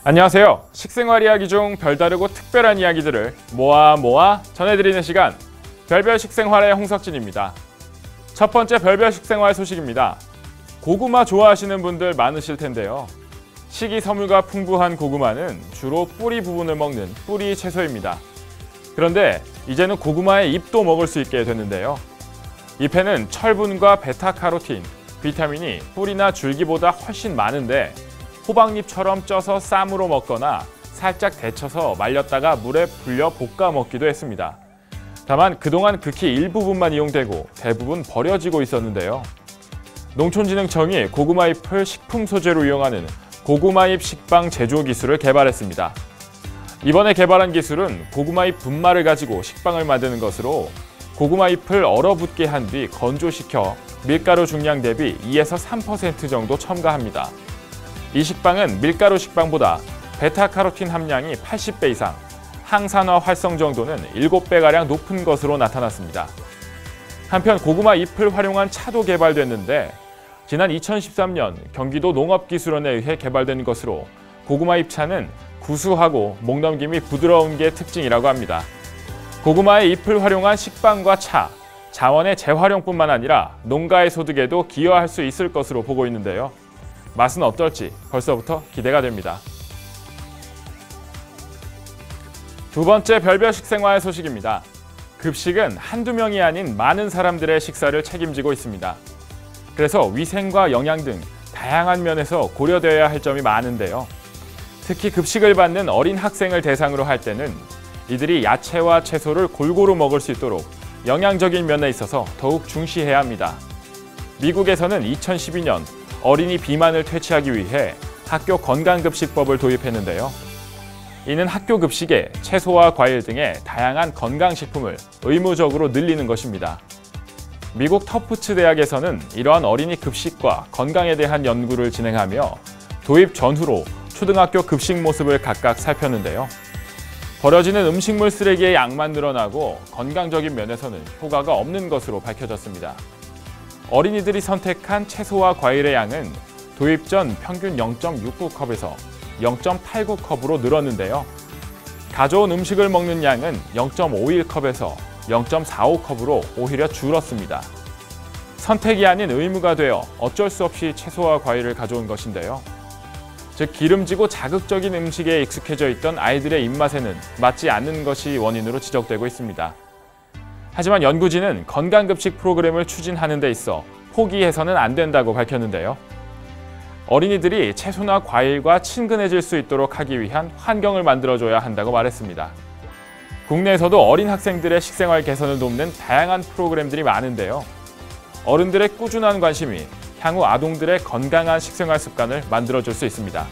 안녕하세요. 식생활 이야기 중 별다르고 특별한 이야기들을 모아 전해드리는 시간, 별별 식생활의 홍석진입니다. 첫 번째 별별 식생활 소식입니다. 고구마 좋아하시는 분들 많으실 텐데요. 식이섬유가 풍부한 고구마는 주로 뿌리 부분을 먹는 뿌리 채소입니다. 그런데 이제는 고구마의 잎도 먹을 수 있게 됐는데요. 잎에는 철분과 베타카로틴, 비타민이 뿌리나 줄기보다 훨씬 많은데 호박잎처럼 쪄서 쌈으로 먹거나 살짝 데쳐서 말렸다가 물에 불려 볶아 먹기도 했습니다. 다만 그동안 극히 일부분만 이용되고 대부분 버려지고 있었는데요. 농촌진흥청이 고구마잎을 식품 소재로 이용하는 고구마잎 식빵 제조 기술을 개발했습니다. 이번에 개발한 기술은 고구마잎 분말을 가지고 식빵을 만드는 것으로 고구마잎을 얼어붙게 한 뒤 건조시켜 밀가루 중량 대비 2에서 3% 정도 첨가합니다. 이 식빵은 밀가루 식빵보다 베타카로틴 함량이 80배 이상, 항산화 활성 정도는 7배가량 높은 것으로 나타났습니다. 한편 고구마 잎을 활용한 차도 개발됐는데 지난 2013년 경기도 농업기술원에 의해 개발된 것으로 고구마 잎차는 구수하고 목넘김이 부드러운 게 특징이라고 합니다. 고구마의 잎을 활용한 식빵과 차, 자원의 재활용뿐만 아니라 농가의 소득에도 기여할 수 있을 것으로 보고 있는데요. 맛은 어떨지 벌써부터 기대가 됩니다. 두 번째 별별 식생활 소식입니다. 급식은 한두 명이 아닌 많은 사람들의 식사를 책임지고 있습니다. 그래서 위생과 영양 등 다양한 면에서 고려되어야 할 점이 많은데요. 특히 급식을 받는 어린 학생을 대상으로 할 때는 이들이 야채와 채소를 골고루 먹을 수 있도록 영양적인 면에 있어서 더욱 중시해야 합니다. 미국에서는 2012년 어린이 비만을 퇴치하기 위해 학교 건강급식법을 도입했는데요. 이는 학교 급식에 채소와 과일 등의 다양한 건강식품을 의무적으로 늘리는 것입니다. 미국 터프트 대학에서는 이러한 어린이 급식과 건강에 대한 연구를 진행하며 도입 전후로 초등학교 급식 모습을 각각 살폈는데요. 버려지는 음식물 쓰레기의 양만 늘어나고 건강적인 면에서는 효과가 없는 것으로 밝혀졌습니다. 어린이들이 선택한 채소와 과일의 양은 도입 전 평균 0.69컵에서 0.89컵으로 늘었는데요. 가져온 음식을 먹는 양은 0.51컵에서 0.45컵으로 오히려 줄었습니다. 선택이 아닌 의무가 되어 어쩔 수 없이 채소와 과일을 가져온 것인데요. 즉 기름지고 자극적인 음식에 익숙해져 있던 아이들의 입맛에는 맞지 않는 것이 원인으로 지적되고 있습니다. 하지만 연구진은 건강급식 프로그램을 추진하는 데 있어 포기해서는 안 된다고 밝혔는데요. 어린이들이 채소나 과일과 친근해질 수 있도록 하기 위한 환경을 만들어줘야 한다고 말했습니다. 국내에서도 어린 학생들의 식생활 개선을 돕는 다양한 프로그램들이 많은데요. 어른들의 꾸준한 관심이 향후 아동들의 건강한 식생활 습관을 만들어줄 수 있습니다.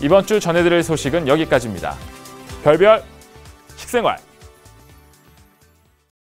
이번 주 전해드릴 소식은 여기까지입니다. 별별 식생활!